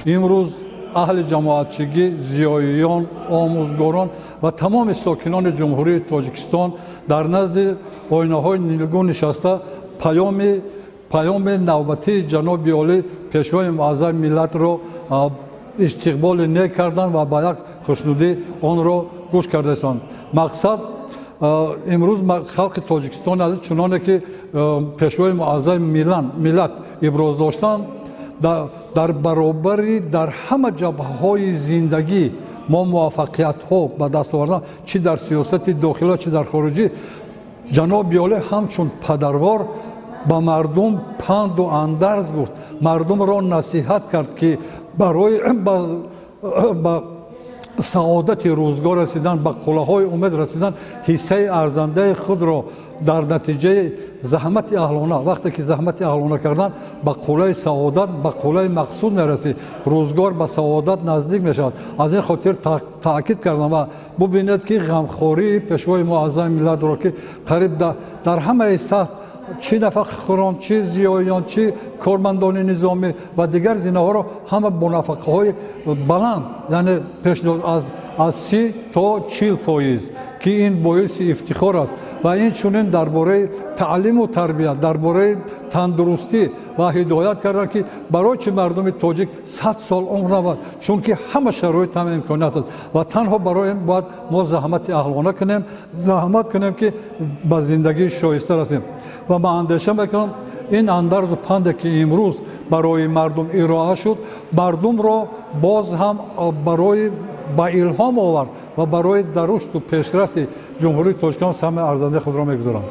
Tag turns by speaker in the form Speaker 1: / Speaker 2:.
Speaker 1: امروز اهل جماعتچگی، زیاییان، آموزگاران و تمام ساکنان جمهوری تاجیکستان در نزد آینه‌های نیلگون نشسته پیام نوبتی جناب عالی پیشوای معظم ملت را استقبال نیک کردند و با یک خوشنودی آن را گوش کردند. مقصد امروز خلق تاجیکستان از چنانه که پیشوای معظم ملت ابراز داشتند در برابری در همه جبهه‌های زندگی ما موفقیت‌ها به دست آوردن، چی در سیاست داخلی چی در خارجی. جناب عالی همچون پدروار با مردم پند و اندرز گفت، مردم را نصیحت کرد که برای با سعادت روزگار رسیدن، به قله‌های امید رسیدن، حصه ارزنده خود را در نتیجه زحمت اهلانه، وقتی که زحمت اهلانه کردن به قله سعادت، به قله مقصود میرسی، روزگار به سعادت نزدیک میشود. از این خاطر تاکید کردم و ببینید که غمخواری پیشوای معظم ملت را که قریب در همه سطح، چی نفخران، چی زیایان، چی کارمندان نظامی و دیگر زینه ها را همه با نفقه های بلند، یعنی پیشنهاد از 30 تا 40% که این باعث افتخار است و این چنین درباره تعلیم و تربیت، درباره تندرستی و هدایت کردند که برای چه مردم تاجیک 100 سال عمر نبود، چون که همه شرایط هم امکانات است و تنها برای این باید ما زحمت اهلانه کنیم، زحمت کنیم که به زندگی شایسته رسیم. و من اندیشه میکنم این اندرز و پند که امروز برای مردم ارائه شد، مردم را باز هم برای با الهام آورد و برای درشت و پیشرفت جمهوری تاجیکستان سهم ارزنده خود را میگذارم.